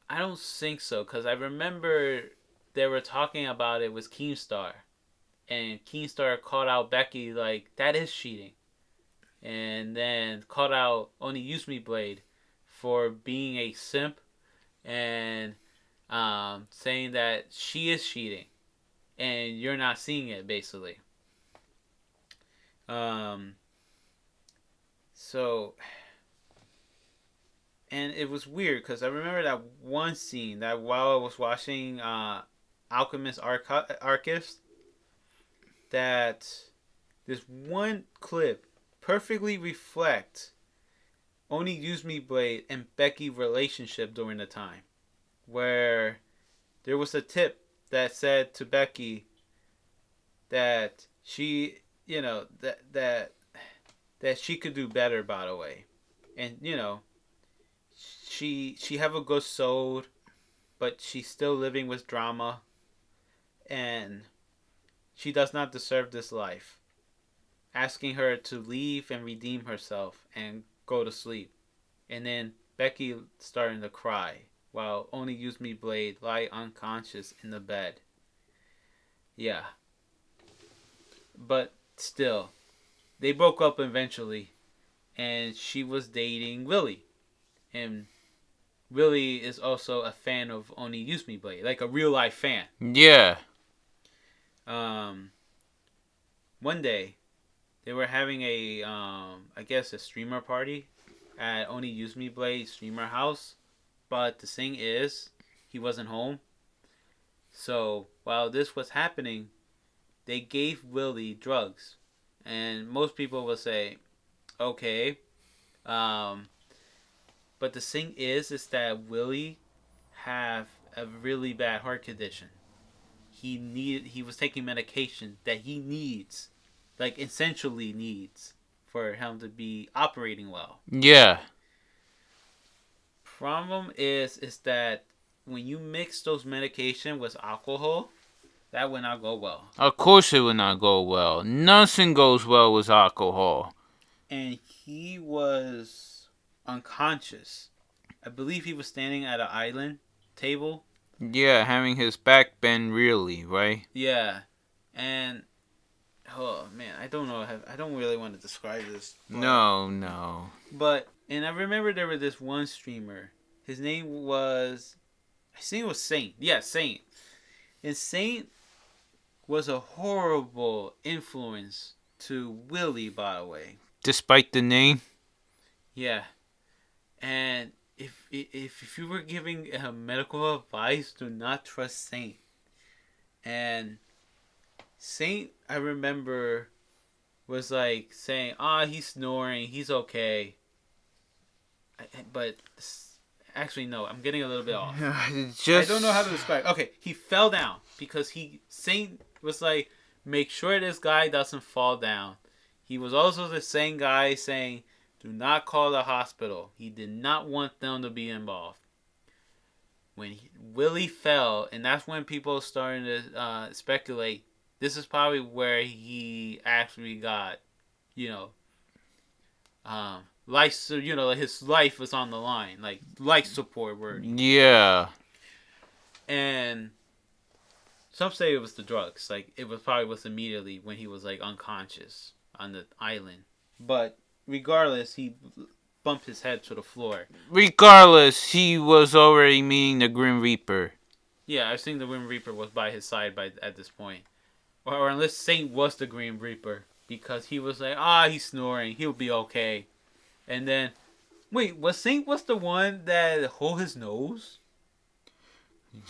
[SPEAKER 1] I don't think so because I remember they were talking about it with Keemstar, and Keemstar called out Becky like that is cheating, and then called out Only Use Me Blade for being a simp and saying that she is cheating and you're not seeing it basically. Um, so and it was weird because I remember that one scene that while I was watching Alchemist Archivist, that this one clip perfectly reflects Only Use Me Blade and Becky relationship during the time, where there was a tip that said to Becky that she, that she could do better. By the way, and she have a good soul, but she's still living with drama, and she does not deserve this life. Asking her to leave and redeem herself and go to sleep, and then Becky starting to cry while Only Use Me Blade lie unconscious in the bed. Yeah, but still, they broke up eventually, and she was dating Willie, and Willie is also a fan of Only Use Me Blade, like a real life fan.
[SPEAKER 2] Yeah.
[SPEAKER 1] Um, One day they were having a I guess a streamer party at Only Use Me Blade streamer house, but the thing is he wasn't home. So while this was happening, they gave Willie drugs, and most people will say, okay, um, but the thing is that Willie have a really bad heart condition. He was taking medication that he needs, like essentially needs, for him to be operating well.
[SPEAKER 2] Yeah.
[SPEAKER 1] Problem is that when you mix those medication with alcohol, that would not go well.
[SPEAKER 2] Of course it will not go well. Nothing goes well with alcohol.
[SPEAKER 1] And he was unconscious. I believe he was standing at an island table.
[SPEAKER 2] Yeah, having his back bend really, right?
[SPEAKER 1] Yeah, and oh man, I don't know. I don't really want to describe this.
[SPEAKER 2] No.
[SPEAKER 1] And I remember there was this one streamer. His name was, I think it was Saint. Yeah, Saint. And Saint was a horrible influence to Willie, by the way.
[SPEAKER 2] Despite the name?
[SPEAKER 1] Yeah, and if you were giving medical advice, do not trust Saint. And Saint, I remember, was like saying, he's snoring, he's okay. But actually, no, I'm getting a little bit off. I don't know how to describe. Okay, he fell down because Saint was like, make sure this guy doesn't fall down. He was also the same guy saying, do not call the hospital. He did not want them to be involved. When Willie fell, and that's when people started to speculate, this is probably where he actually got, you know, life. So his life was on the line, like life support word.
[SPEAKER 2] Yeah.
[SPEAKER 1] And some say it was the drugs. Like it was immediately when he was like unconscious on the island. But regardless, he bumped his head to the floor.
[SPEAKER 2] Regardless, he was already meeting the Grim Reaper.
[SPEAKER 1] Yeah, I think the Grim Reaper was by his side at this point. Or unless Saint was the Grim Reaper. Because he was like, he's snoring. He'll be okay. And then, wait, was Saint the one that hold his nose?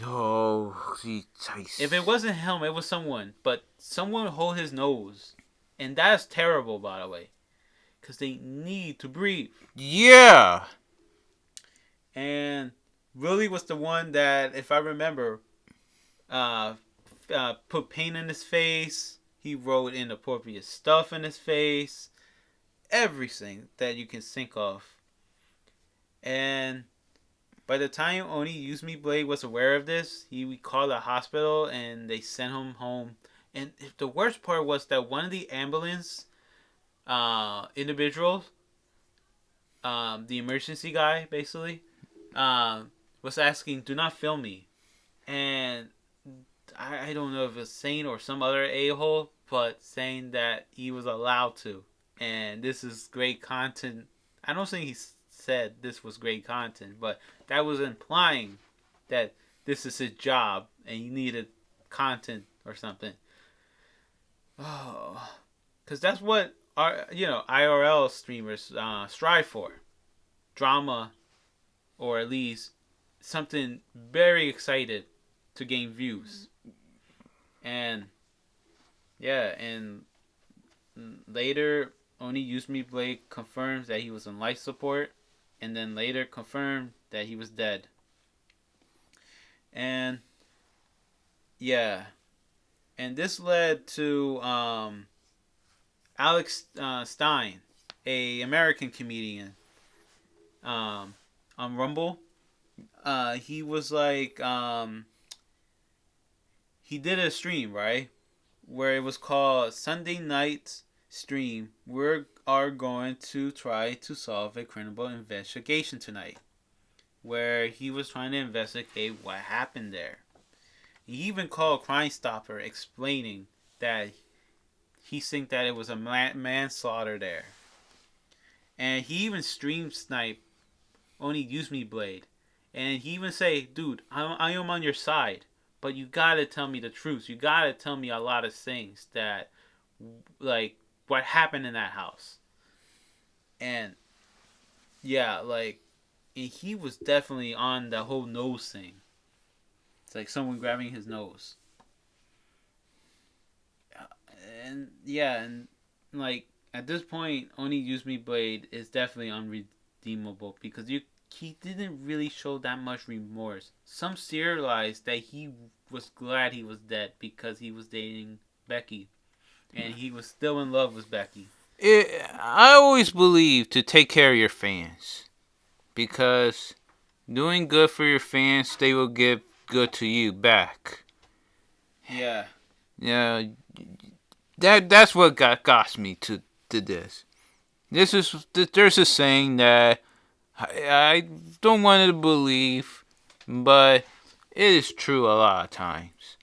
[SPEAKER 2] Oh,
[SPEAKER 1] if it wasn't him, it was someone. But someone hold his nose. And that's terrible, by the way. Because they need to breathe.
[SPEAKER 2] Yeah.
[SPEAKER 1] And Willie was the one that, if I remember, put paint in his face. He wrote inappropriate stuff in his face. Everything that you can think of. And by the time only UseMeBlade was aware of this, he called the hospital and they sent him home. And the worst part was that one of the ambulance individuals, the emergency guy, basically, was asking, do not film me. And I don't know if it's Saint or some other a-hole, but saying that he was allowed to. And this is great content. I don't think he said this was great content, but that was implying that this is his job and he needed content or something. Oh, because that's what IRL streamers strive for. Drama, or at least something very excited to gain views. And yeah, and later only UseMeBlade confirms that he was on life support, and then later confirmed that he was dead. And yeah, and this led to Alex Stein, a American comedian, on Rumble. He was like, he did a stream, right? Where it was called Sunday Night Stream. We are going to try to solve a criminal investigation tonight. Where he was trying to investigate what happened there. He even called Crime Stopper explaining that he think that it was a manslaughter there. And he even stream snipe only UseMeBlade. And he even say, dude, I am on your side. But you gotta tell me the truth. You gotta tell me a lot of things that, like, what happened in that house. And, yeah, like, and he was definitely on the whole nose thing. It's like someone grabbing his nose. And, yeah, and, like, at this point, only UseMeBlade is definitely unredeemable because he didn't really show that much remorse. Some serialized that he was glad he was dead because he was dating Becky. And he was still in love with Becky.
[SPEAKER 2] I always believe to take care of your fans. Because doing good for your fans, they will give good to you back.
[SPEAKER 1] Yeah.
[SPEAKER 2] Yeah. That's what got me to this. There's a saying that I don't want to believe, but it is true a lot of times.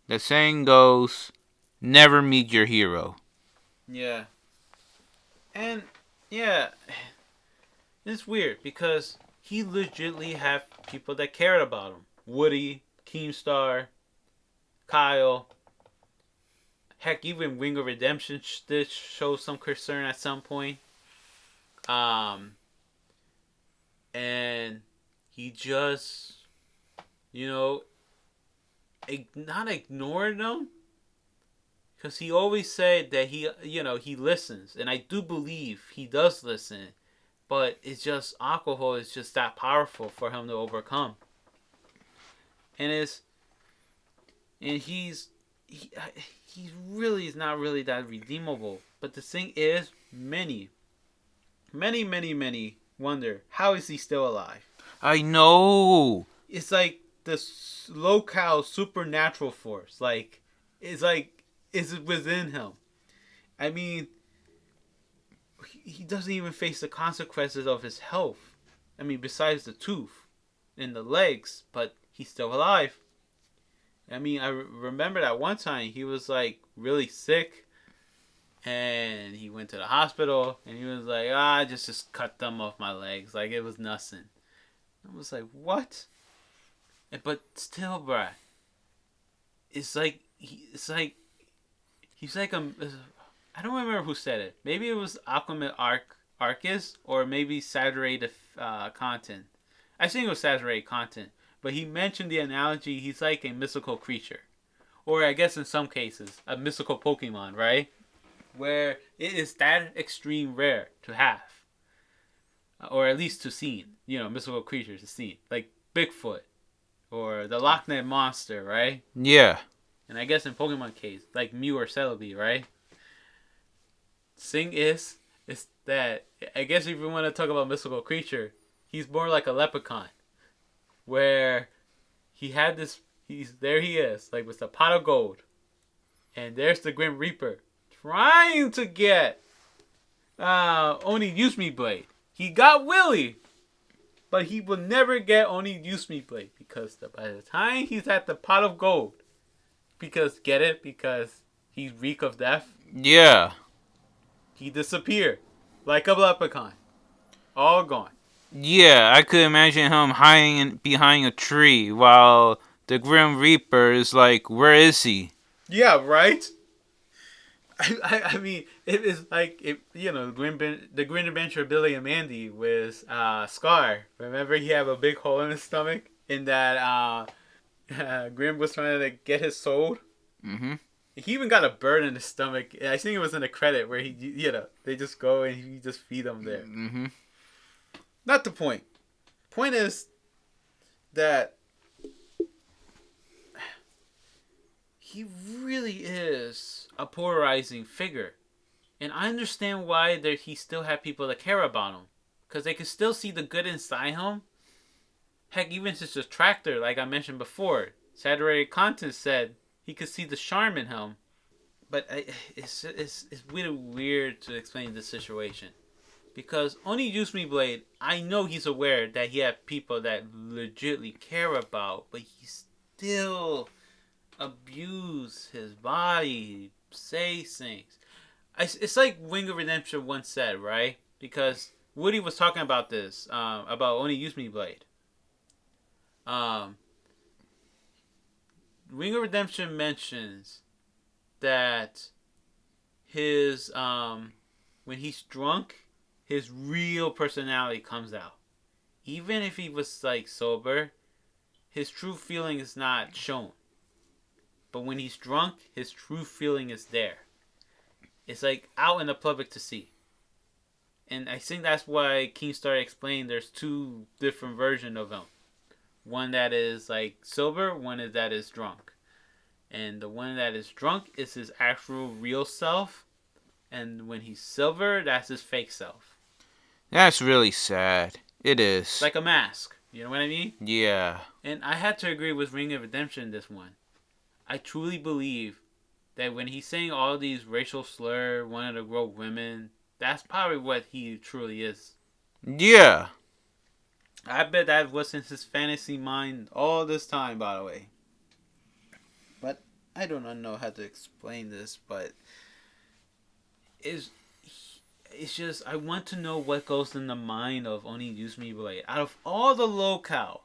[SPEAKER 2] The saying goes, never meet your hero.
[SPEAKER 1] Yeah. And, yeah, it's weird because he legitimately had people that cared about him. Woody, Keemstar, Kyle. Heck, even Wing of Redemption did show some concern at some point. And he just, not ignored them. Because he always said that he listens. And I do believe he does listen. But it's just, alcohol is just that powerful for him to overcome. And he's he really is not really that redeemable. But the thing is, many wonder, how is he still alive?
[SPEAKER 2] I know.
[SPEAKER 1] It's like this local supernatural force. Like, is within him. I mean, he doesn't even face the consequences of his health. I mean, besides the tooth and the legs, but he's still alive. I mean, I remember that one time he was like really sick, and he went to the hospital, and he was like, just cut them off my legs, like it was nothing. I was like, what? But still, bruh, it's like he's like a. I don't remember who said it. Maybe it was Aquaman Arcus, or maybe saturated content. I think it was saturated content. But he mentioned the analogy, he's like a mystical creature. Or I guess in some cases, a mystical Pokemon, right? Where it is that extreme rare to have. Or at least to see. Mystical creatures to see. Like Bigfoot. Or the Loch Ness Monster, right?
[SPEAKER 2] Yeah.
[SPEAKER 1] And I guess in Pokemon case, like Mew or Celebi, right? Thing is that, I guess if you want to talk about mystical creature, he's more like a leprechaun. Where he had this, there he is, like with a pot of gold. And there's the Grim Reaper trying to get Oni UseMeBlade. He got Willy, but he will never get Oni UseMeBlade because by the time he's at the pot of gold, because he's reek of death.
[SPEAKER 2] Yeah.
[SPEAKER 1] He disappeared like a leprechaun, all gone.
[SPEAKER 2] Yeah, I could imagine him hiding behind a tree while the Grim Reaper is like, where is he?
[SPEAKER 1] Yeah, right? I mean, it is like, the Grim Adventure of Billy and Mandy with Scar. Remember he had a big hole in his stomach? In that Grim was trying to get his soul?
[SPEAKER 2] Mm-hmm.
[SPEAKER 1] He even got a bird in his stomach. I think it was in the credit where they just go and he just feed them there.
[SPEAKER 2] Mm-hmm.
[SPEAKER 1] Not the point. Point is that he really is a polarizing figure. And I understand why he still had people that care about him. Because they can still see the good inside him. Heck, even his detractor, like I mentioned before, saturated content said he could see the charm in him. But it's really weird to explain this situation. Because Oni UseMeBlade, I know he's aware that he had people that legitly care about, but he still abuse his body, say things. It's like Wing of Redemption once said, right? Because Woody was talking about this, about Oni UseMeBlade. Wing of Redemption mentions that his when he's drunk, his real personality comes out. Even if he was like sober, his true feeling is not shown. But when he's drunk, his true feeling is there. It's like out in the public to see. And I think that's why Keemstar explained there's two different versions of him. One that is like sober, one that is drunk. And the one that is drunk is his actual real self. And when he's sober, that's his fake self.
[SPEAKER 2] That's really sad. It is.
[SPEAKER 1] It's like a mask. You know what I mean?
[SPEAKER 2] Yeah.
[SPEAKER 1] And I had to agree with Ring of Redemption in this one. I truly believe that when he's saying all these racial slur, wanting to grow women, that's probably what he truly is.
[SPEAKER 2] Yeah.
[SPEAKER 1] I bet that wasn't his fantasy mind all this time, by the way. But I don't know how to explain this, but it's just, I want to know what goes in the mind of Oni UseMeBlade. Out of all the locale,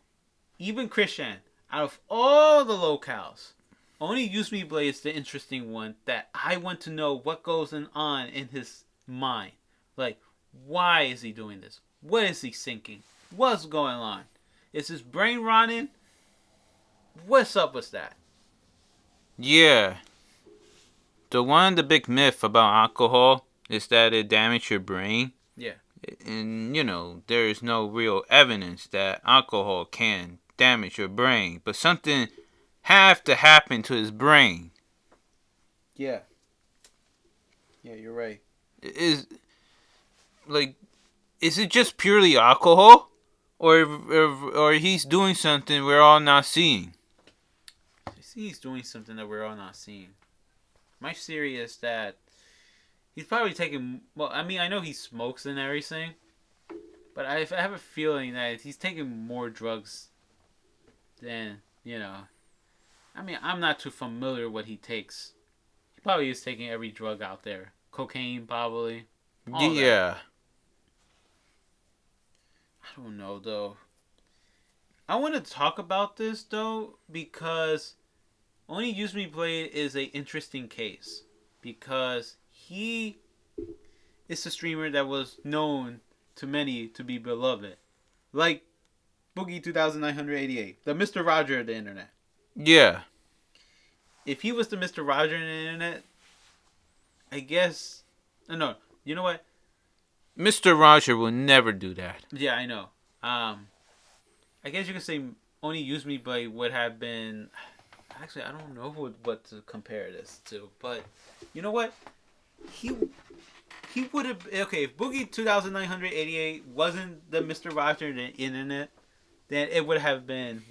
[SPEAKER 1] even Christian, out of all the locales, Oni UseMeBlade is the interesting one that I want to know what goes on in his mind. Like, why is he doing this? What is he thinking? What's going on? Is his brain rotting? What's up with that?
[SPEAKER 2] Yeah. One of the big myth about alcohol is that it damages your brain.
[SPEAKER 1] Yeah.
[SPEAKER 2] And, there is no real evidence that alcohol can damage your brain. But something have to happen to his brain
[SPEAKER 1] Yeah. Yeah, you're right.
[SPEAKER 2] Is like, is it just purely alcohol, or he's doing something we're all not seeing?
[SPEAKER 1] I see he's doing something that we're all not seeing. My theory is that he's probably taking. Well, I mean, I know he smokes and everything, but I have a feeling that he's taking more drugs than I mean, I'm not too familiar what he takes. He probably is taking every drug out there. Cocaine, probably. All that.
[SPEAKER 2] Yeah.
[SPEAKER 1] I don't know, though. I want to talk about this, though, because Only UseMeBlade is an interesting case. Because he is a streamer that was known to many to be beloved. Like Boogie 2988, the Mr. Roger of the internet.
[SPEAKER 2] Yeah.
[SPEAKER 1] If he was the Mr. Roger in the internet, I guess. No, you know what?
[SPEAKER 2] Mr. Roger will never do that.
[SPEAKER 1] Yeah, I know. I guess you could say Only Use Me Blade would have been. Actually, I don't know what to compare this to, but you know what? He would have. Okay, if Boogie 2988 wasn't the Mr. Roger in the internet, then it would have been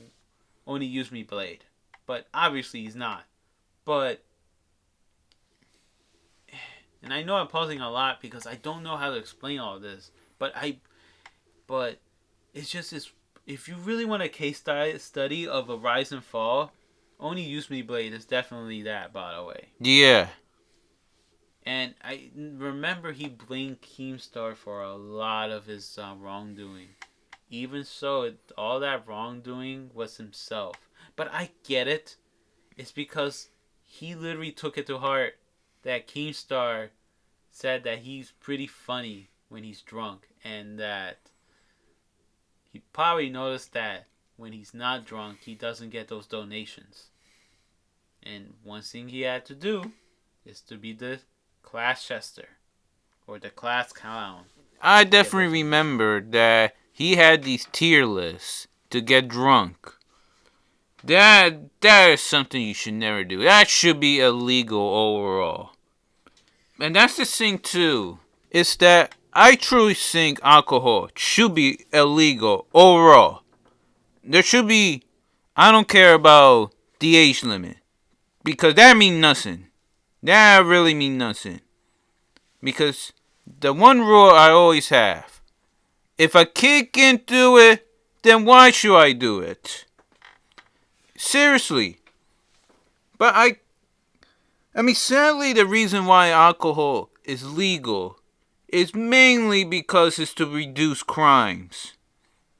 [SPEAKER 1] Only Use Me Blade. But obviously, he's not. But. And I know I'm pausing a lot because I don't know how to explain all this. But it's just this. If you really want a case study of a rise and fall, Only Use Me Blade is definitely that, by the way.
[SPEAKER 2] Yeah.
[SPEAKER 1] And I remember he blamed Keemstar for a lot of his wrongdoing. Even so, all that wrongdoing was himself. But I get it. It's because he literally took it to heart that Keemstar said that he's pretty funny when he's drunk. And that he probably noticed that when he's not drunk, he doesn't get those donations. And one thing he had to do is to be the class chester or the class clown.
[SPEAKER 2] I definitely remember that he had these tier lists to get drunk. That is something you should never do. That should be illegal overall. And that's the thing too. Is that I truly think alcohol should be illegal overall. There should be. I don't care about the age limit. Because that means nothing. That really means nothing. Because the one rule I always have. If a kid can't do it, then why should I do it? Seriously. But I mean, sadly, the reason why alcohol is legal is mainly because it's to reduce crimes.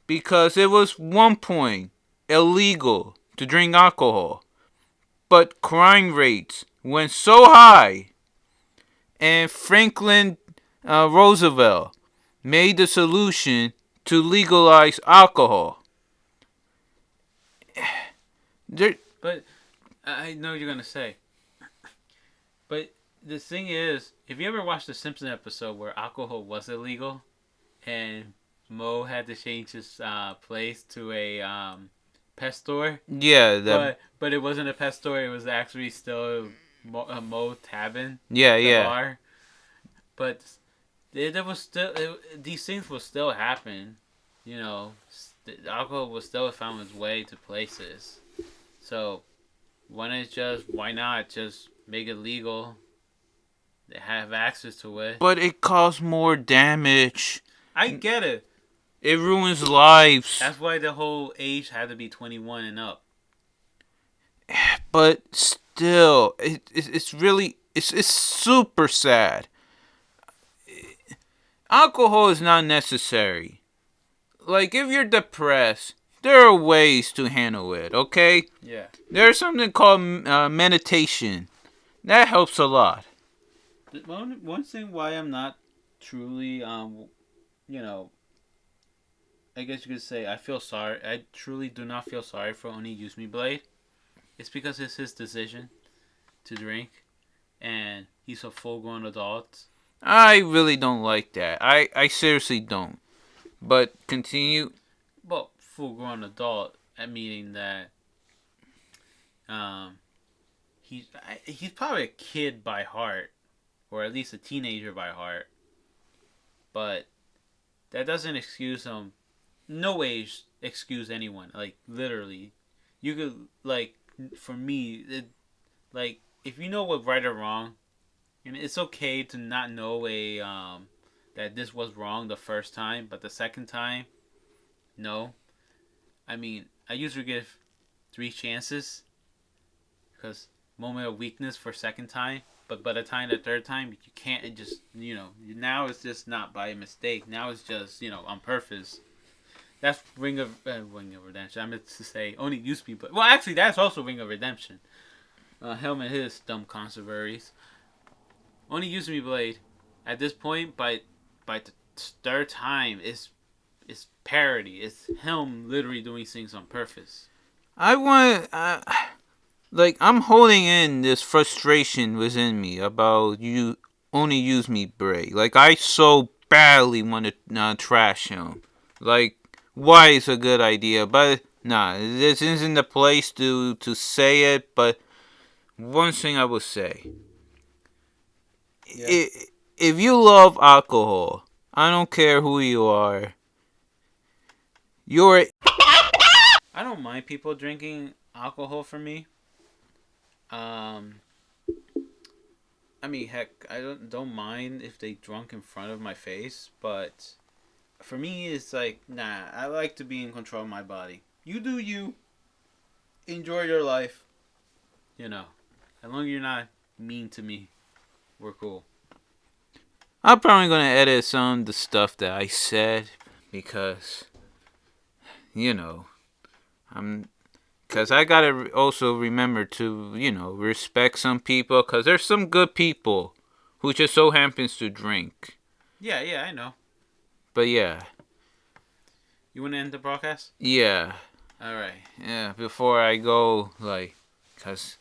[SPEAKER 2] Because it was one point illegal to drink alcohol. But crime rates went so high. And Franklin Roosevelt made the solution to legalize alcohol.
[SPEAKER 1] But I know what you're gonna say. But the thing is, if you ever watched the Simpsons episode where alcohol was illegal, and Mo had to change his place to a pet store.
[SPEAKER 2] Yeah,
[SPEAKER 1] but it wasn't a pet store. It was actually still a Mo Tavern.
[SPEAKER 2] Yeah.
[SPEAKER 1] Bar. But there was still these things will still happen. You know, alcohol will still found its way to places. So why not just make it legal? They have access to it.
[SPEAKER 2] But it caused more damage.
[SPEAKER 1] I get it.
[SPEAKER 2] It ruins lives.
[SPEAKER 1] That's why the whole age had to be 21 and up.
[SPEAKER 2] But still, it's really it's super sad. Alcohol is not necessary. Like, if you're depressed, there are ways to handle it, okay?
[SPEAKER 1] Yeah.
[SPEAKER 2] There's something called meditation. That helps a lot.
[SPEAKER 1] One thing why I'm not truly, I guess you could say I feel sorry. I truly do not feel sorry for Only Use Me Blade. It's because it's his decision to drink, and he's a full-grown adult.
[SPEAKER 2] I really don't like that. I seriously don't. But continue.
[SPEAKER 1] Well, full-grown adult, meaning that he's probably a kid by heart, or at least a teenager by heart. But that doesn't excuse him. No way excuse anyone. Like literally, you could like for me, like if you know what right or wrong, and it's okay to not know a that this was wrong the first time, but the second time, no. I mean, I usually give 3 chances because moment of weakness for second time. But by the time the third time, you can't. It just now it's just not by mistake. Now it's just on purpose. That's Ring of Redemption. I meant to say only use me, but well, actually, that's also Ring of Redemption. Helmet his dumb controversies. Only use me blade. At this point, by the third time, it's parody. It's him literally doing things on purpose.
[SPEAKER 2] I want, like, I'm holding in this frustration within me about you only use me Bray. Like, I so badly want to trash him. Like, why it's a good idea, but nah, this isn't the place to say it. But one thing I will say,
[SPEAKER 1] Yeah.
[SPEAKER 2] if you love alcohol, I don't care who you are.
[SPEAKER 1] I don't mind people drinking alcohol for me. Um, I mean, heck, I don't mind if they drunk in front of my face, but for me, it's like, nah. I like to be in control of my body. You do you. Enjoy your life. As long as you're not mean to me, we're cool.
[SPEAKER 2] I'm probably gonna edit some of the stuff that I said because, because I gotta also remember to, respect some people, because there's some good people who just so happens to drink.
[SPEAKER 1] Yeah, I know.
[SPEAKER 2] But yeah.
[SPEAKER 1] You want to end the broadcast?
[SPEAKER 2] Yeah.
[SPEAKER 1] All right.
[SPEAKER 2] Yeah, before I go, like, because,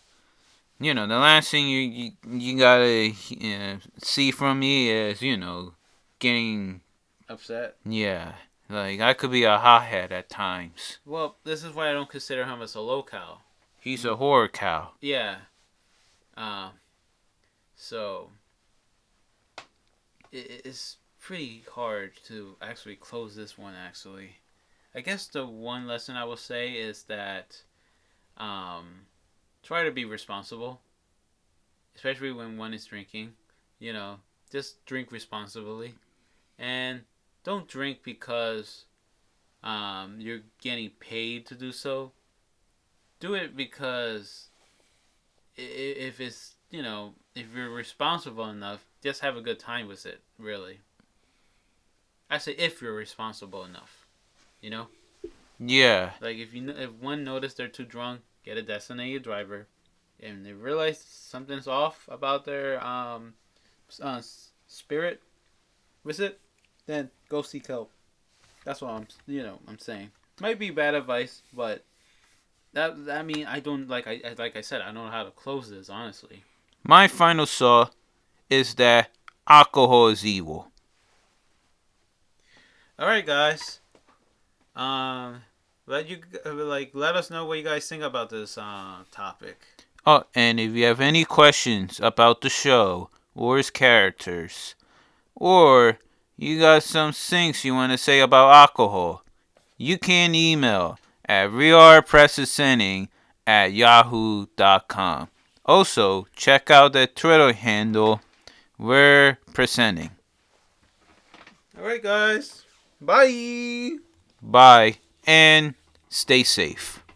[SPEAKER 2] the last thing you gotta see from me is, getting
[SPEAKER 1] upset.
[SPEAKER 2] Yeah. Like, I could be a hothead at times.
[SPEAKER 1] Well, this is why I don't consider him as a low cow.
[SPEAKER 2] He's a horror cow.
[SPEAKER 1] Yeah. So it's pretty hard to actually close this one. Actually, I guess the one lesson I will say is that try to be responsible, especially when one is drinking. Just drink responsibly, and don't drink because you're getting paid to do so. Do it because if it's if you're responsible enough, just have a good time with it. Really, I say if you're responsible enough,
[SPEAKER 2] Yeah.
[SPEAKER 1] Like if one notice they're too drunk, get a designated driver, and they realize something's off about their spirit with it, then go seek help. That's what I'm saying. Might be bad advice, but I don't like I said, I don't know how to close this, honestly.
[SPEAKER 2] My final thought is that alcohol is evil.
[SPEAKER 1] All right, guys. Let us know what you guys think about this topic.
[SPEAKER 2] Oh, and if you have any questions about the show or its characters, or you got some things you want to say about alcohol, you can email at wearepresenting@yahoo.com. Also, check out the Twitter handle we're presenting.
[SPEAKER 1] Alright, guys. Bye.
[SPEAKER 2] Bye, and stay safe.